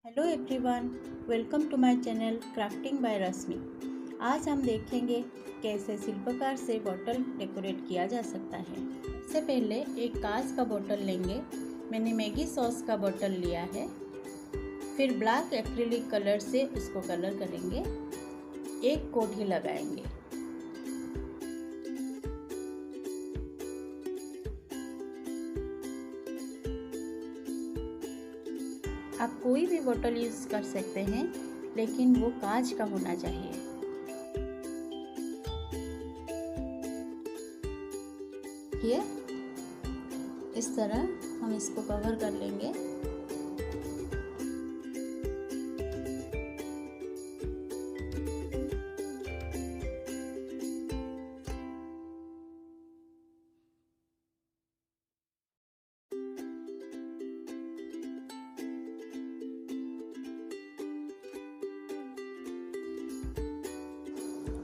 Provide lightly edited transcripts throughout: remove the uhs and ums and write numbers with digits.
Hello everyone, welcome to my channel crafting by Rashmi. आज हम देखेंगे कैसे शिल्पकार से बॉटल डेकोरेट किया जा सकता है। सबसे पहले एक कांच का बॉटल लेंगे। मैंने मैगी सॉस का बॉटल लिया है। फिर ब्लैक एक्रिलिक कलर से उसको कलर करेंगे। एक कोट ही लगाएंगे। आप कोई भी बोतल यूज़ कर सकते हैं, लेकिन वो कांच का होना चाहिए। ये इस तरह हम इसको कवर कर लेंगे।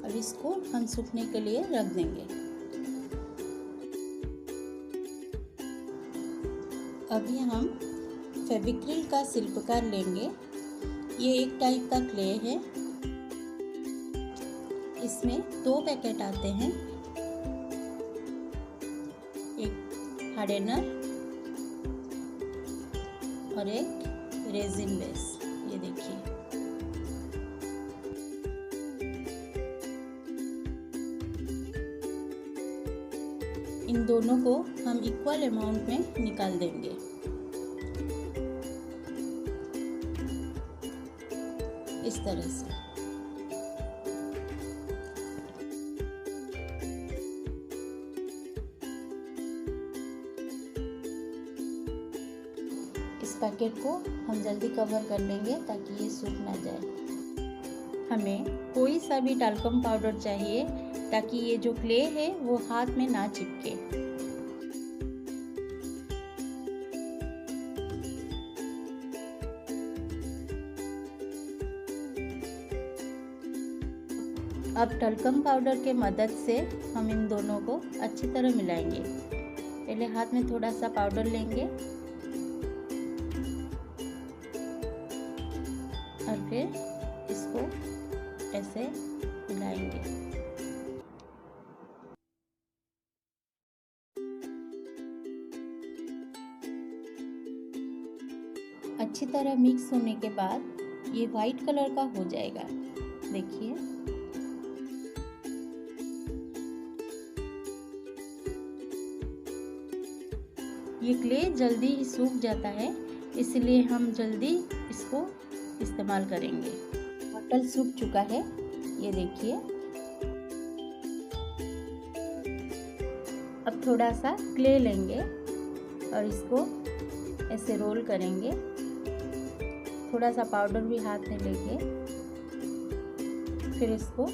अब इसको हम सूखने के लिए रख देंगे। अभी हम फेविक्रिल का शिल्पकार लेंगे। ये एक टाइप का क्ले है। इसमें 2 पैकेट आते हैं, एक हार्डनर और एक रेजिन बेस। ये देखिए, इन दोनों को हम इक्वल अमाउंट में निकाल देंगे। इस तरह से इस पैकेट को हम जल्दी कवर कर लेंगे ताकि ये सूख ना जाए। हमें कोई सा भी टाल्कम पाउडर चाहिए ताकि ये जो क्ले है वो हाथ में ना चिपके। अब टाल्कम पाउडर के मदद से हम इन दोनों को अच्छी तरह मिलाएंगे। पहले हाथ में थोड़ा सा पाउडर लेंगे और फिर इसको ऐसे मिलाएंगे। अच्छी तरह मिक्स होने के बाद ये वाइट कलर का हो जाएगा। देखिए, ये क्ले जल्दी ही सूख जाता है, इसलिए हम जल्दी इसको इस्तेमाल करेंगे। बॉटल सूख चुका है, ये देखिए। अब थोड़ा सा क्ले लेंगे और इसको ऐसे रोल करेंगे। थोड़ा सा पाउडर भी हाथ में लेंगे। फिर इसको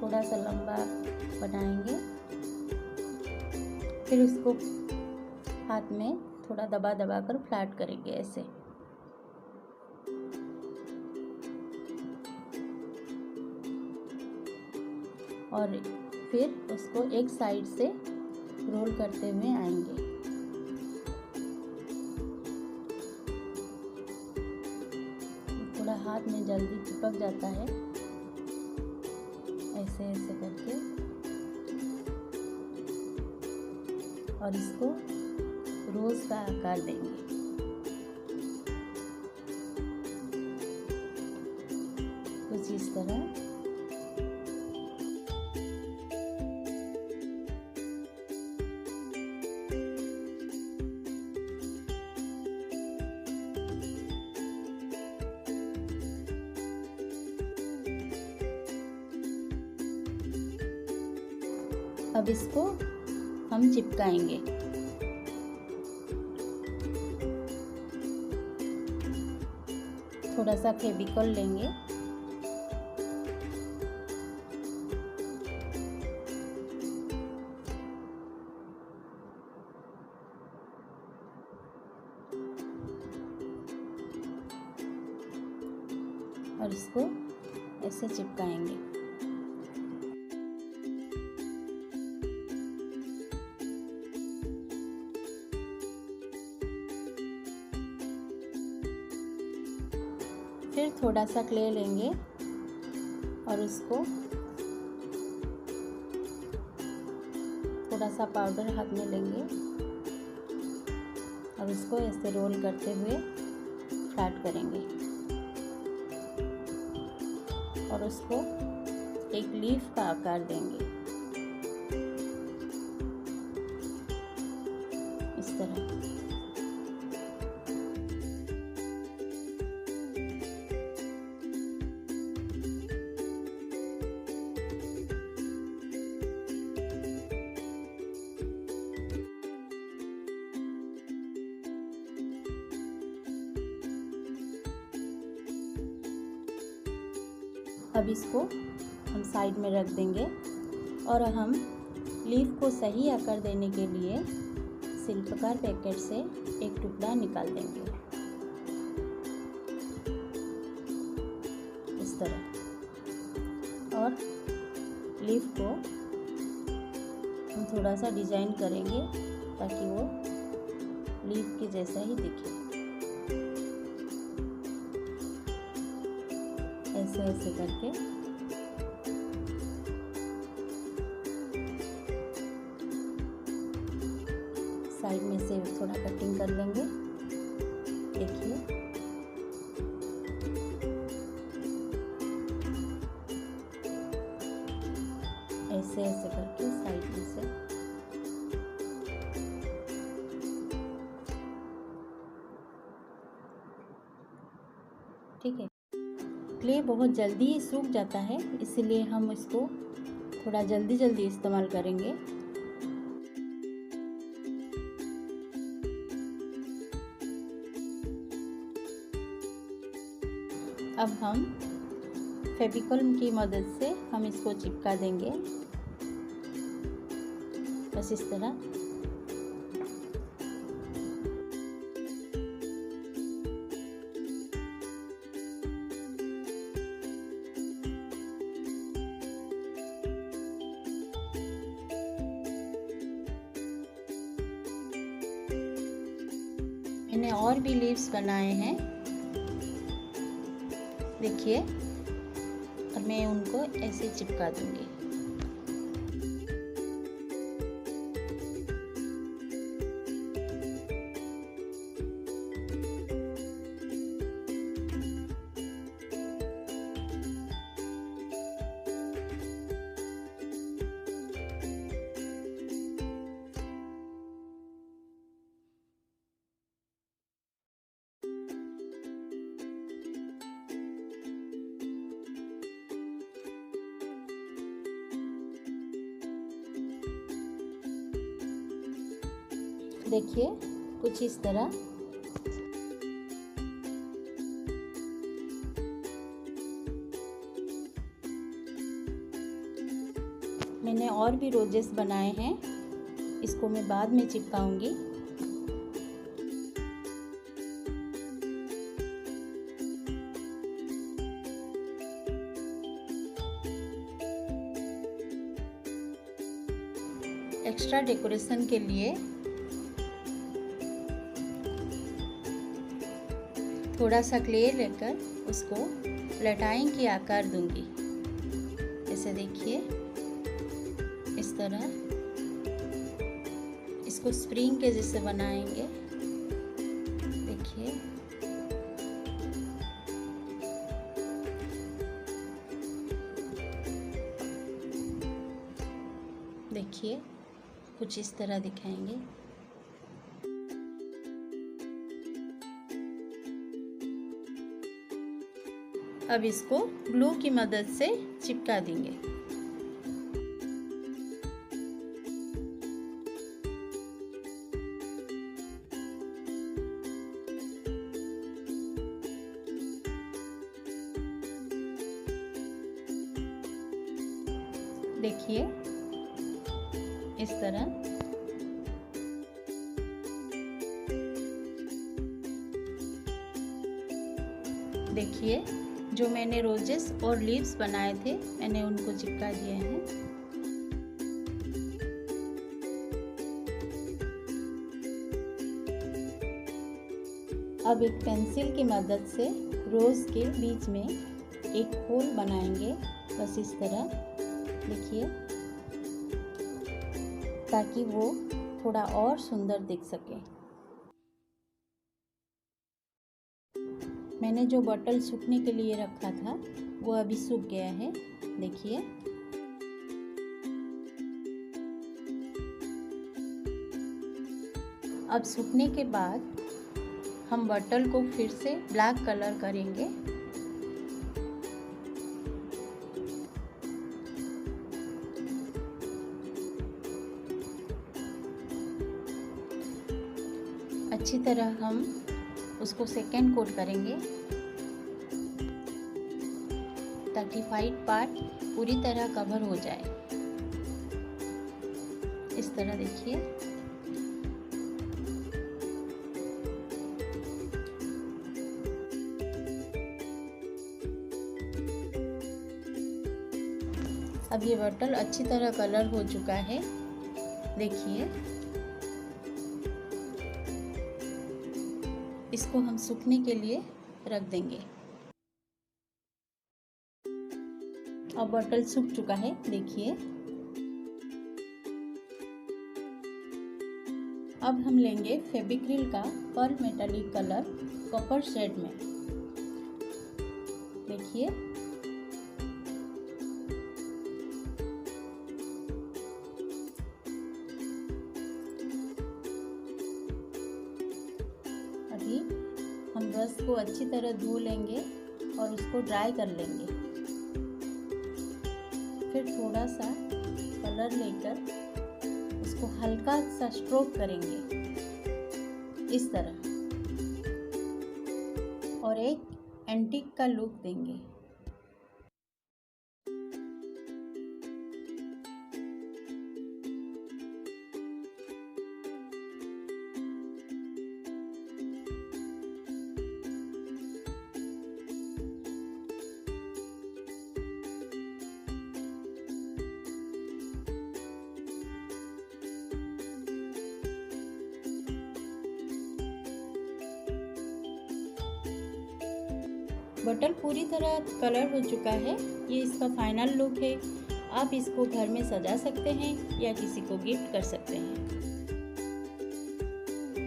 थोड़ा सा लंबा बनाएंगे। फिर इसको हाथ में थोड़ा दबा दबा कर फ्लैट करेंगे ऐसे। और फिर उसको एक साइड से रोल करते हुए आएंगे। थोड़ा हाथ में जल्दी चिपक जाता है, ऐसे ऐसे करके। और इसको रोज का आकार देंगे। कुछ इस तरह। अब इसको हम चिपकाएंगे। थोड़ा सा फेविकॉल लेंगे और इसको ऐसे चिपकाएंगे। फिर थोड़ा सा क्ले लेंगे और उसको थोड़ा सा पाउडर हाथ में लेंगे और उसको ऐसे रोल करते हुए फ्लैट करेंगे और उसको एक लीफ का आकार देंगे इस तरह। अब इसको हम साइड में रख देंगे और हम लीफ को सही आकार देने के लिए शिल्पकार पैकेट से एक टुकड़ा निकाल देंगे इस तरह और लीफ को हम थोड़ा सा डिजाइन करेंगे ताकि वो लीफ के जैसा ही दिखे। ऐसे ऐसे करके साइड में से थोड़ा कटिंग कर लेंगे। देखिए ऐसे ऐसे करके साइड में से ठीक है। क्ले बहुत जल्दी ही सूख जाता है, इसलिए हम इसको थोड़ा जल्दी इस्तेमाल करेंगे। अब हम फेविकॉल की मदद से हम इसको चिपका देंगे बस इस तरह। मैंने और भी लीव्स बनाए हैं देखिए, और मैं उनको ऐसे चिपका दूंगी। देखिए कुछ इस तरह। मैंने और भी रोजेस बनाए हैं, इसको मैं बाद में चिपकाऊंगी। एक्स्ट्रा डेकोरेशन के लिए थोड़ा सा क्ले लेकर उसको लटाई के आकार दूंगी। जैसे देखिए इस तरह इसको स्प्रिंग के जैसे बनाएंगे। देखिए देखिए कुछ इस तरह दिखाएंगे। अब इसको ग्लू की मदद से चिपका देंगे। देखिए इस तरह। देखिए जो मैंने रोजेस और लीव्स बनाए थे मैंने उनको चिपका दिए हैं। अब एक पेंसिल की मदद से रोज़ के बीच में एक होल बनाएंगे, बस इस तरह देखिए, ताकि वो थोड़ा और सुंदर दिख सके। मैंने जो बॉटल सूखने के लिए रखा था वो अभी सूख गया है, देखिए। अब सूखने के बाद हम बॉटल को फिर से ब्लैक कलर करेंगे। अच्छी तरह हम उसको सेकेंड कोट करेंगे ताकि वाइट पार्ट पूरी तरह कवर हो जाए। इस तरह देखिए। अब ये बॉटल अच्छी तरह कलर हो चुका है, देखिए। इसको हम सूखने के लिए रख देंगे। अब बॉटल सूख चुका है, देखिए। अब हम लेंगे फेविक्रिल का pearl metallic colour copper shade में, देखिए। अभी हम ब्रश को अच्छी तरह धो लेंगे और उसको ड्राई कर लेंगे। फिर थोड़ा सा कलर लेकर उसको हल्का सा स्ट्रोक करेंगे, इस तरह, और एक एंटीक का लुक देंगे। बॉटल पूरी तरह कलर हो चुका है। ये इसका फाइनल लुक है। आप इसको घर में सजा सकते हैं या किसी को गिफ्ट कर सकते हैं।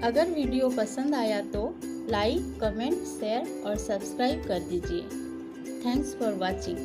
अगर वीडियो पसंद आया तो लाइक, कमेंट, शेयर और सब्सक्राइब कर दीजिए। Thanks for watching.